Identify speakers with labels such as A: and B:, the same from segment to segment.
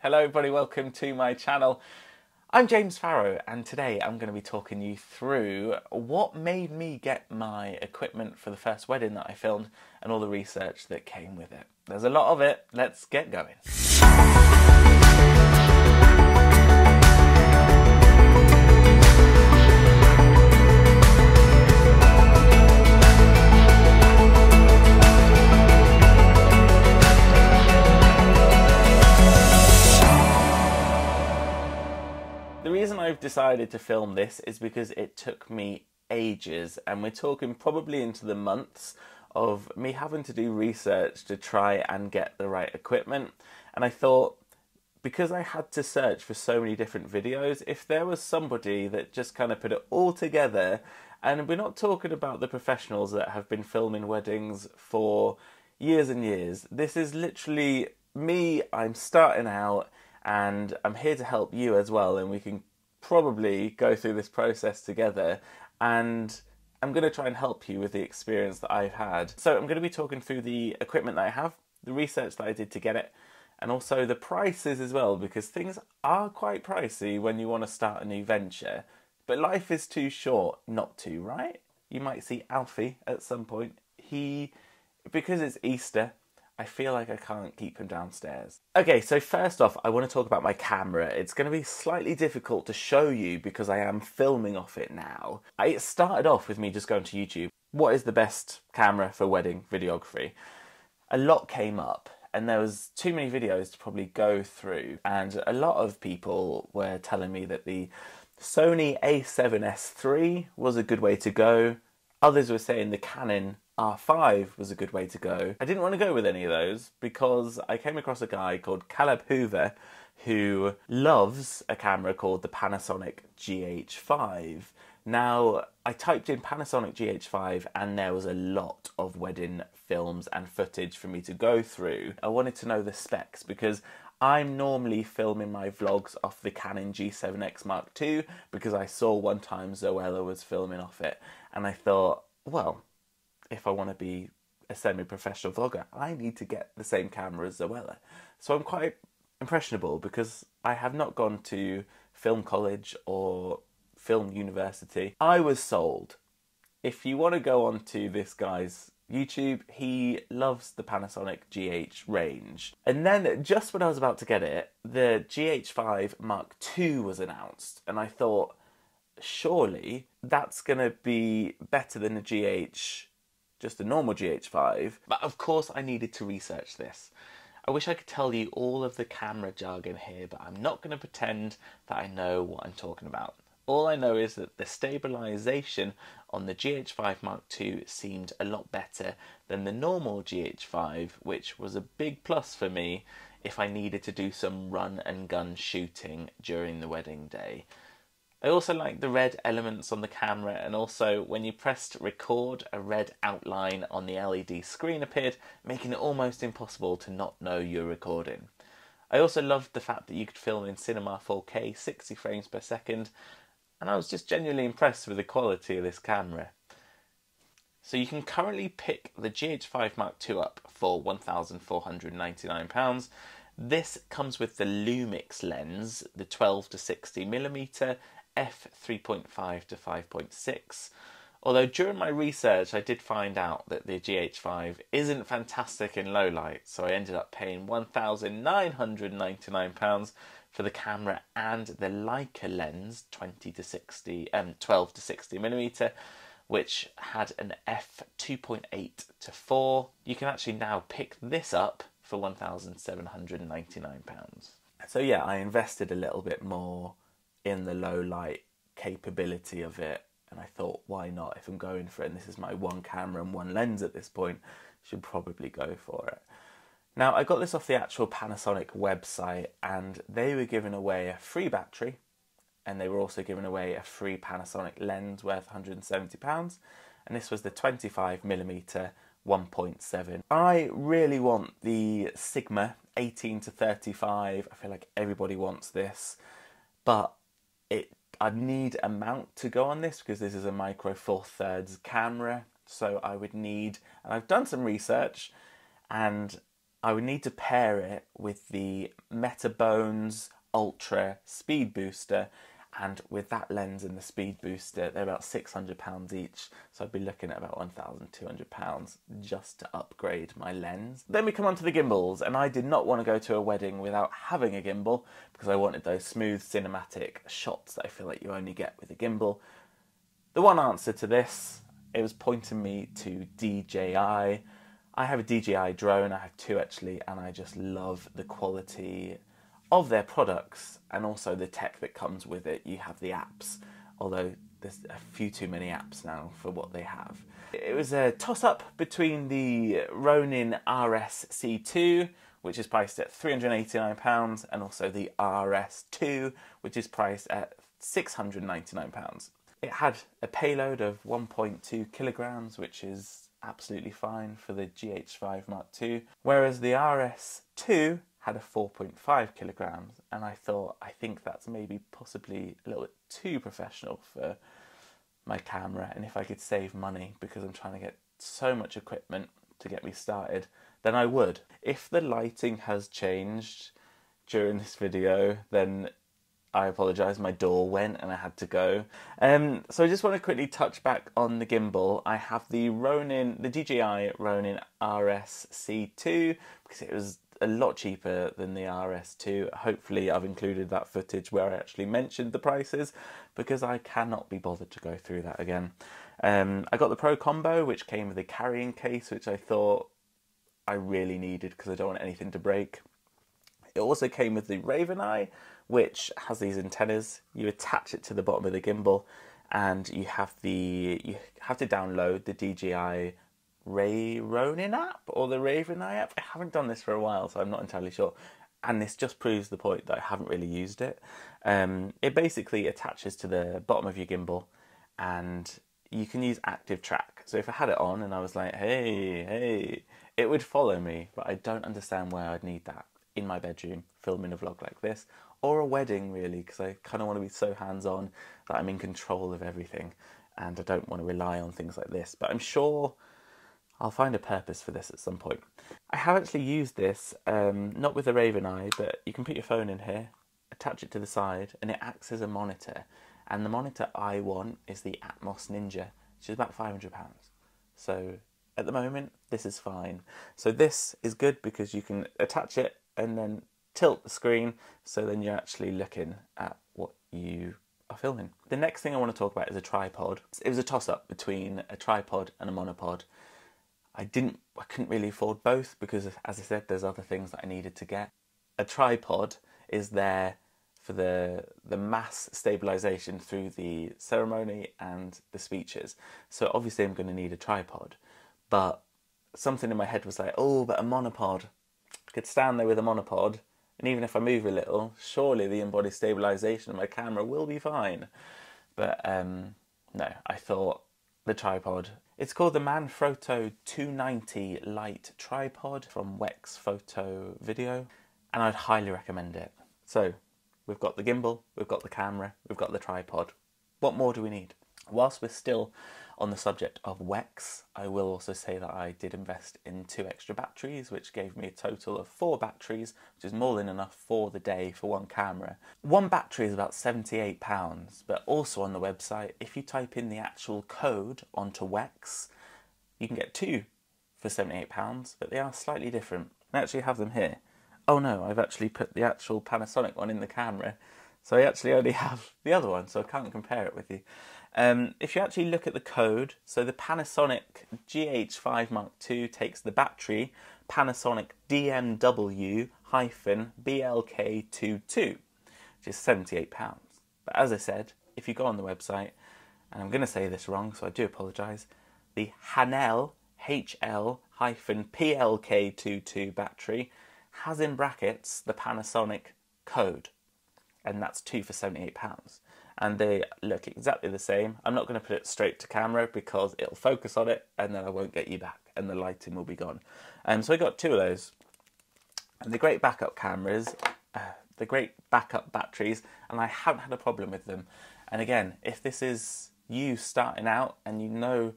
A: Hello everybody, welcome to my channel. I'm James Farrow and today I'm going to be talking you through what made me get my equipment for the first wedding that I filmed and all the research that came with it. There's a lot of it, let's get going. The reason I've decided to film this is because it took me ages, and we're talking probably into the months of me having to do research to try and get the right equipment. And I thought, because I had to search for so many different videos, if there was somebody that just kind of put it all together, and we're not talking about the professionals that have been filming weddings for years and years, this is literally me. I'm starting out and I'm here to help you as well, and we can probably go through this process together, and I'm going to try and help you with the experience that I've had. So I'm going to be talking through the equipment that I have, the research that I did to get it, and also the prices as well, because things are quite pricey when you want to start a new venture, but life is too short not to, right? You might see Alfie at some point. Because it's Easter, I feel like I can't keep him downstairs. Okay, so first off, I want to talk about my camera. It's going to be slightly difficult to show you because I am filming off it now. It started off with me just going to YouTube. What is the best camera for wedding videography? A lot came up, and there was too many videos to probably go through. And a lot of people were telling me that the Sony a7S3 was a good way to go. Others were saying the Canon R5 was a good way to go. I didn't want to go with any of those because I came across a guy called Caleb Hoover who loves a camera called the Panasonic GH5. Now, I typed in Panasonic GH5 and there was a lot of wedding films and footage for me to go through. I wanted to know the specs because I'm normally filming my vlogs off the Canon G7X Mark II because I saw one time Zoella was filming off it, and I thought, well, if I want to be a semi-professional vlogger, I need to get the same camera as Zoella. So I'm quite impressionable because I have not gone to film college or film university. I was sold. If you want to go onto this guy's YouTube, he loves the Panasonic GH range. And then just when I was about to get it, the GH5 Mark II was announced, and I thought, surely that's going to be better than a GH, just a normal GH5. But of course I needed to research this. I wish I could tell you all of the camera jargon here, but I'm not going to pretend that I know what I'm talking about. All I know is that the stabilisation on the GH5 Mark II seemed a lot better than the normal GH5, which was a big plus for me if I needed to do some run and gun shooting during the wedding day. I also liked the red elements on the camera, and also when you pressed record, a red outline on the LED screen appeared, making it almost impossible to not know you're recording. I also loved the fact that you could film in Cinema 4K 60 frames per second, and I was just genuinely impressed with the quality of this camera. So you can currently pick the GH5 Mark II up for £1,499. This comes with the Lumix lens, the 12 to 60mm, f3.5 to 5.6. Although during my research I did find out that the GH5 isn't fantastic in low light, so I ended up paying £1,999 for the camera and the Leica lens 12 to 60mm, which had an f2.8 to 4. You can actually now pick this up for £1,799. So yeah, I invested a little bit more in the low light capability of it, and I thought, why not? If I'm going for it, and this is my one camera and one lens at this point, I should probably go for it. Now, I got this off the actual Panasonic website, and they were giving away a free battery, and they were also giving away a free Panasonic lens worth £170, and this was the 25mm 1.7. I really want the Sigma 18 to 35. I feel like everybody wants this, but I'd need a mount to go on this because this is a micro four thirds camera. So I would need, and I've done some research, and I would need to pair it with the Metabones Ultra Speed Booster, and with that lens and the speed booster, they're about £600 each, so I'd be looking at about £1,200 just to upgrade my lens. Then we come on to the gimbals, and I did not want to go to a wedding without having a gimbal because I wanted those smooth cinematic shots that I feel like you only get with a gimbal. The one answer to this, it was pointing me to DJI. I have a DJI drone, I have two actually, and I just love the quality of their products and also the tech that comes with it. You have the apps, although there's a few too many apps now for what they have. It was a toss-up between the Ronin RSC2, which is priced at £389, and also the RS2, which is priced at £699. It had a payload of 1.2 kilograms, which is absolutely fine for the GH5 Mark II, whereas the RS2 had a 4.5 kilograms, and I think that's maybe possibly a little bit too professional for my camera, and if I could save money because I'm trying to get so much equipment to get me started, then I would. If the lighting has changed during this video, then I apologise, my door went and I had to go. So I just want to quickly touch back on the gimbal. I have the DJI Ronin RSC2 because it was a lot cheaper than the RS2. Hopefully I've included that footage where I actually mentioned the prices because I cannot be bothered to go through that again. I got the Pro Combo, which came with a carrying case, which I thought I really needed because I don't want anything to break. It also came with the Raven Eye, which has these antennas. You attach it to the bottom of the gimbal, and you have to download the DJI Ronin app or the Raven Eye app. I haven't done this for a while, so I'm not entirely sure. And this just proves the point that I haven't really used it. It basically attaches to the bottom of your gimbal, and you can use active track. So if I had it on and I was like, hey, it would follow me, but I don't understand why I'd need that in my bedroom filming a vlog like this, or a wedding really, because I kind of want to be so hands-on that I'm in control of everything and I don't want to rely on things like this. But I'm sure I'll find a purpose for this at some point. I have actually used this, not with the Raven Eye, but you can put your phone in here, attach it to the side, and it acts as a monitor. And the monitor I want is the Atmos Ninja, which is about £500. So at the moment, this is fine. So this is good because you can attach it and then tilt the screen, so then you're actually looking at what you are filming. The next thing I want to talk about is a tripod. It was a toss-up between a tripod and a monopod. I couldn't really afford both because, as I said, there's other things that I needed to get. A tripod is there for the mass stabilization through the ceremony and the speeches. So obviously I'm going to need a tripod, but something in my head was like, oh, but a monopod. I could stand there with a monopod, and even if I move a little, surely the in-body stabilization of my camera will be fine. But no, I thought the tripod. It's called the Manfrotto 290 Lite Tripod from Wex Photo Video, and I'd highly recommend it. So we've got the gimbal, we've got the camera, we've got the tripod. What more do we need? Whilst we're still on the subject of Wex, I will also say that I did invest in 2 extra batteries, which gave me a total of 4 batteries, which is more than enough for the day for one camera. One battery is about £78, but also on the website, if you type in the actual code onto Wex, you can get 2 for £78, but they are slightly different. I actually have them here. Oh no, I've actually put the actual Panasonic one in the camera, so I actually only have the other one, so I can't compare it with you. If you actually look at the code, so the Panasonic GH5 Mark II takes the battery Panasonic DMW-BLK22, which is £78. But as I said, if you go on the website, and I'm going to say this wrong, so I do apologise, the Hanel HL-PLK22 battery has in brackets the Panasonic code, and that's 2 for £78. And they look exactly the same. I'm not going to put it straight to camera because it'll focus on it and then I won't get you back and the lighting will be gone. So I got 2 of those. And the great backup cameras, the great backup batteries, and I haven't had a problem with them. And again, if this is you starting out and you know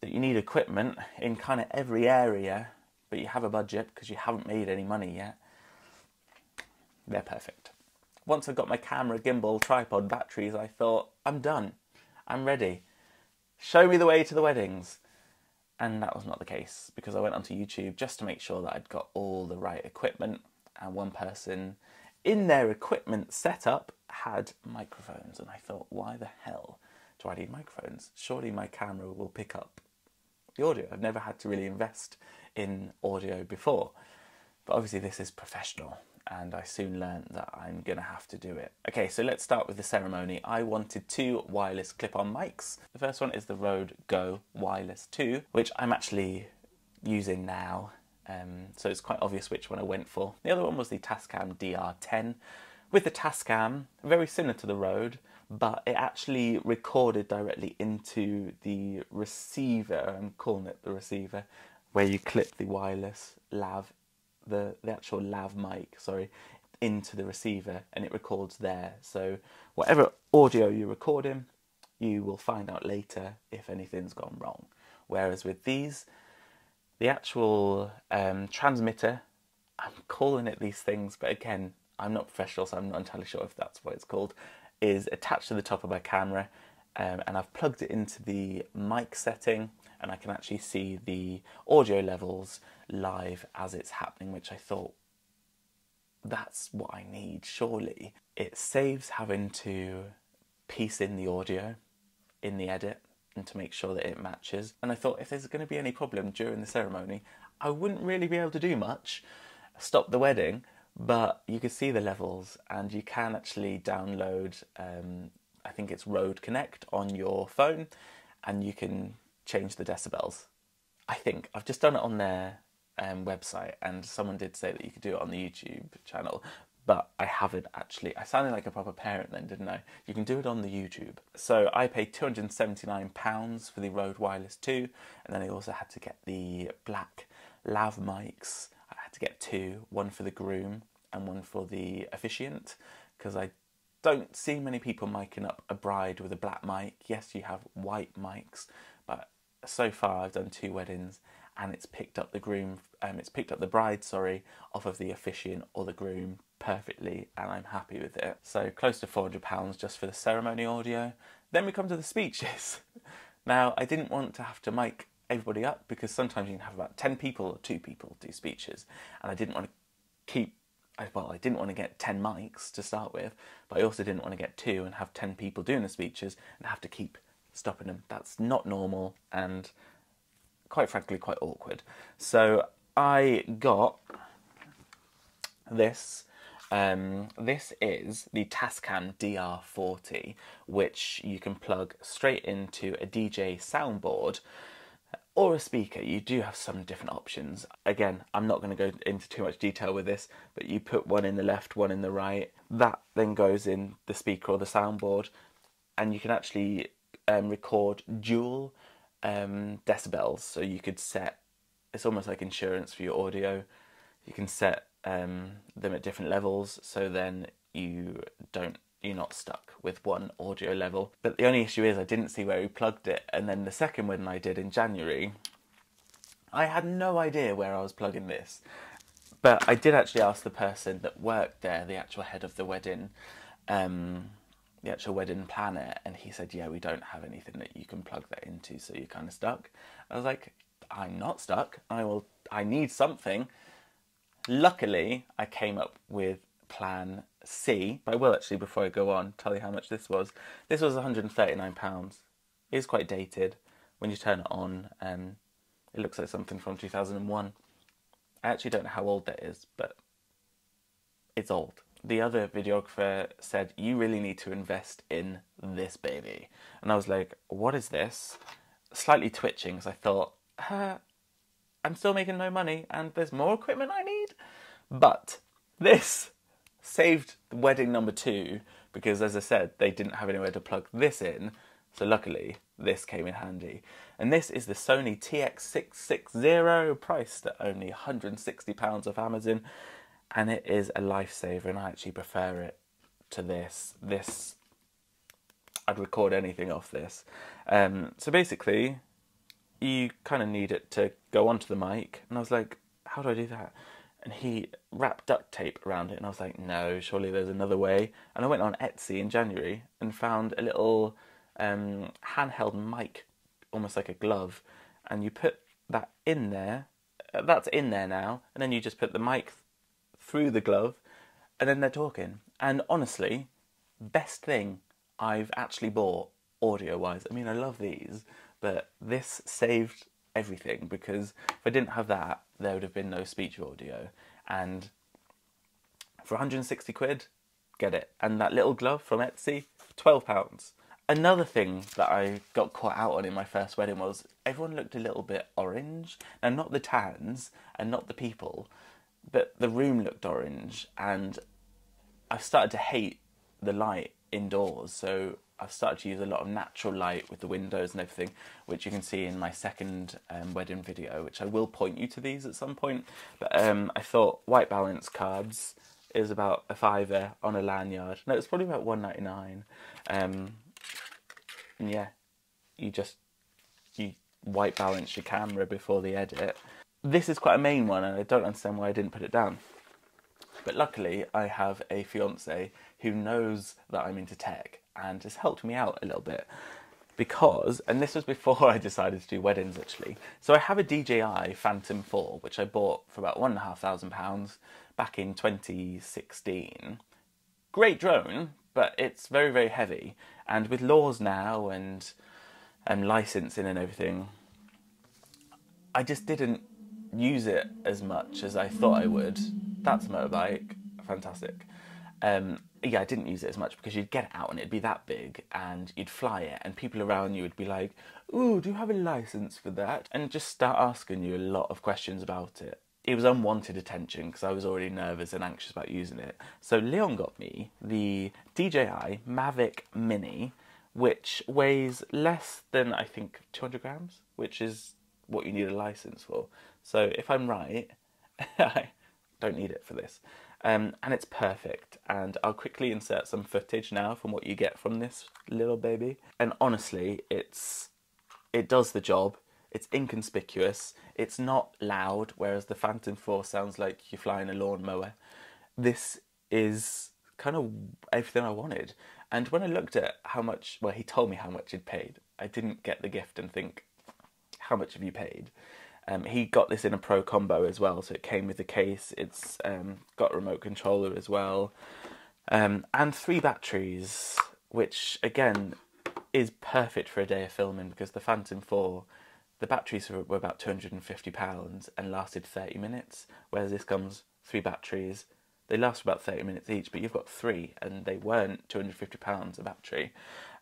A: that you need equipment in kind of every area, but you have a budget because you haven't made any money yet, they're perfect. Once I got my camera, gimbal, tripod, batteries, I thought, I'm done. I'm ready. Show me the way to the weddings. And that was not the case, because I went onto YouTube just to make sure that I'd got all the right equipment, and one person in their equipment setup had microphones, and I thought, why the hell do I need microphones? Surely my camera will pick up the audio. I've never had to really invest in audio before, but obviously this is professional, and I soon learned that I'm gonna have to do it. Okay, so let's start with the ceremony. I wanted 2 wireless clip-on mics. The first one is the Rode Go Wireless 2, which I'm actually using now, so it's quite obvious which one I went for. The other one was the Tascam DR10. With the Tascam, very similar to the Rode, but it actually recorded directly into the receiver, I'm calling it the receiver, where you clip the wireless lav, the actual lav mic, sorry, into the receiver, and it records there. So whatever audio you're recording, you will find out later if anything's gone wrong. Whereas with these, the actual transmitter, I'm calling it these things, but again, I'm not professional, so I'm not entirely sure if that's what it's called, is attached to the top of my camera, and I've plugged it into the mic setting, and I can actually see the audio levels live as it's happening, which I thought, that's what I need, surely. It saves having to piece in the audio in the edit and to make sure that it matches. And I thought, if there's going to be any problem during the ceremony, I wouldn't really be able to do much, stop the wedding, but you can see the levels, and you can actually download, I think it's Rode Connect on your phone, and you can change the decibels. I think I've just done it on their website, and someone did say that you could do it on the YouTube channel, but I haven't actually. I sounded like a proper parent then, didn't I? You can do it on the YouTube. So I paid £279 for the Rode Wireless 2, and then I also had to get the black lav mics. I had to get 2, one for the groom and one for the officiant, because I don't see many people miking up a bride with a black mic. Yes, you have white mics, but so far I've done 2 weddings, and it's picked up the groom, it's picked up the bride, sorry, off of the officiant or the groom perfectly, and I'm happy with it. So close to £400 just for the ceremony audio. Then we come to the speeches. Now, I didn't want to have to mic everybody up, because sometimes you can have about 10 people or 2 people do speeches, and I didn't want to keep, well, I didn't want to get 10 mics to start with, but I also didn't want to get 2 and have 10 people doing the speeches and have to keep stopping them. That's not normal, and quite frankly quite awkward. So I got this. This is the Tascam DR40, which you can plug straight into a DJ soundboard or a speaker. You do have some different options. Again, I'm not going to go into too much detail with this, but you put one in the left, one in the right. That then goes in the speaker or the soundboard, and you can actually record dual decibels. So you could set, it's almost like insurance for your audio. You can set them at different levels, so then you're not stuck with one audio level. But the only issue is I didn't see where he plugged it, and then the second wedding I did in January, I had no idea where I was plugging this. But I did actually ask the person that worked there, the actual head of the wedding, the actual wedding planner, and he said, yeah, we don't have anything that you can plug that into, so you're kind of stuck. I was like, I'm not stuck. I need something. Luckily, I came up with plan C. But I will actually, before I go on, tell you how much this was. This was £139. It is quite dated. When you turn it on, it looks like something from 2001. I actually don't know how old that is, but it's old. The other videographer said, you really need to invest in this baby. And I was like, what is this? Slightly twitching, because I thought, I'm still making no money and there's more equipment I need. But this saved the wedding number 2, because as I said, they didn't have anywhere to plug this in. So luckily, this came in handy. And this is the Sony Tx660, priced at only £160 off Amazon. And it is a lifesaver, and I actually prefer it to this. I'd record anything off this. So basically, you kind of need it to go onto the mic. And I was like, how do I do that? And he wrapped duct tape around it, and I was like, no, surely there's another way. And I went on Etsy in January and found a little handheld mic, almost like a glove, and you put that in there. That's in there now, and then you just put the mic through the glove, and then they're talking. And honestly, best thing I've actually bought audio-wise. I mean, I love these, but this saved everything, because if I didn't have that, there would have been no speech audio. And for 160 quid, get it. And that little glove from Etsy, £12. Another thing that I got caught out on in my first wedding was everyone looked a little bit orange. Now, not the tans and not the people, but the room looked orange, and I've started to hate the light indoors, so I've started to use a lot of natural light with the windows and everything, which you can see in my second wedding video, which I will point you to these at some point. But I thought white balance cards is about a £5 on a lanyard. No, it's probably about £1.99. And yeah, you white balance your camera before the edit. This is quite a main one, and I don't understand why I didn't put it down. But luckily, I have a fiance who knows that I'm into tech and has helped me out a little bit. Because, and this was before I decided to do weddings actually, so I have a DJI Phantom 4, which I bought for about £1,500 back in 2016. Great drone, but it's very, very heavy. And with laws now and licensing and everything, I just didn't use it as much as I thought I would. That's a motorbike, fantastic. Yeah, I didn't use it as much because you'd get out and it'd be that big and you'd fly it and people around you would be like, ooh, do you have a license for that? And just start asking you a lot of questions about it. It was unwanted attention because I was already nervous and anxious about using it. So Leon got me the DJI Mavic Mini, which weighs less than, I think, 200 grams, which is what you need a license for. So if I'm right, I don't need it for this. And it's perfect. And I'll quickly insert some footage now from what you get from this little baby. And honestly, it does the job. It's inconspicuous. It's not loud, whereas the Phantom 4 sounds like you're flying a lawnmower. This is kind of everything I wanted. And when I looked at how much, well, he told me how much he'd paid. I didn't get the gift and think, how much have you paid? He got this in a Pro combo as well, so it came with the case. It's got a remote controller as well, and 3 batteries, which again is perfect for a day of filming, because the Phantom 4, the batteries were about £250 and lasted 30 minutes, whereas this comes 3 batteries. They last about 30 minutes each, but you've got 3, and they weren't £250 a battery.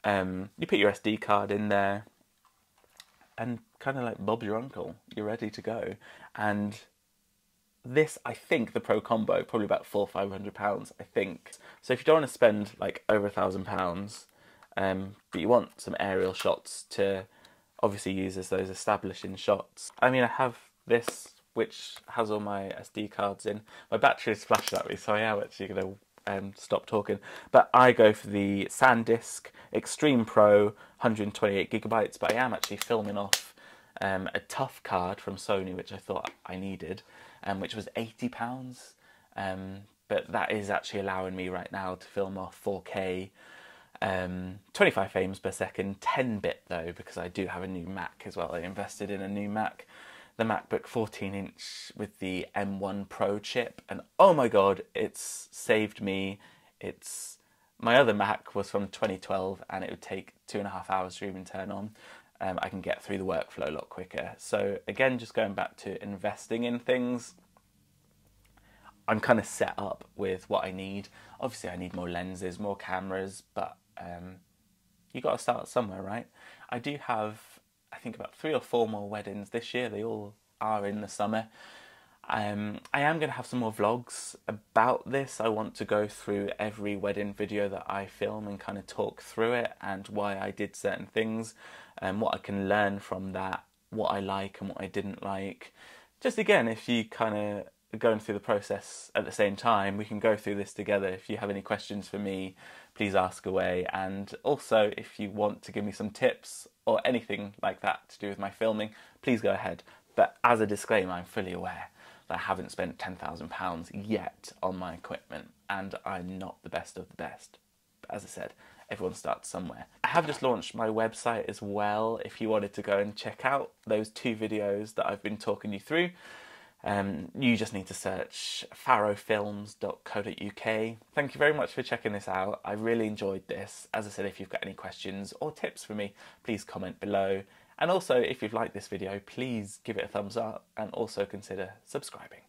A: You put your SD card in there, and kind of like Bob's your uncle, you're ready to go. And this, I think, the Pro combo, probably about £400 or £500, I think. So if you don't want to spend like over £1,000, but you want some aerial shots to obviously use as those establishing shots. I mean, I have this, which has all my SD cards in. My battery is flashed at me, so I am actually going to stop talking. But I go for the SanDisk Extreme Pro 128 gigabytes, but I am actually filming off a tough card from Sony, which I thought I needed, which was £80. But that is actually allowing me right now to film off 4K, 25 frames per second, 10-bit though, because I do have a new Mac as well. I invested in a new Mac, the MacBook 14-inch with the M1 Pro chip, and oh my god, it's saved me. My other Mac was from 2012 and it would take 2.5 hours to even turn on. I can get through the workflow a lot quicker. So again, just going back to investing in things, I'm kind of set up with what I need. Obviously I need more lenses, more cameras, but you got to start somewhere, right? I do have, I think, about 3 or 4 more weddings this year. They all are in the summer. I am going to have some more vlogs about this. I want to go through every wedding video that I film and kind of talk through it and why I did certain things and what I can learn from that, what I like and what I didn't like. Just again, if you kind of are going through the process at the same time, we can go through this together. If you have any questions for me, please ask away. And also, if you want to give me some tips or anything like that to do with my filming, please go ahead. But as a disclaimer, I'm fully aware that I haven't spent £10,000 yet on my equipment, and I'm not the best of the best. But as I said, everyone starts somewhere. I have just launched my website as well, if you wanted to go and check out those 2 videos that I've been talking you through. You just need to search farrowfilms.co.uk. Thank you very much for checking this out. I really enjoyed this. As I said, if you've got any questions or tips for me, please comment below. And also, if you've liked this video, please give it a thumbs up and also consider subscribing.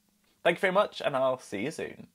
A: Thank you very much, and I'll see you soon.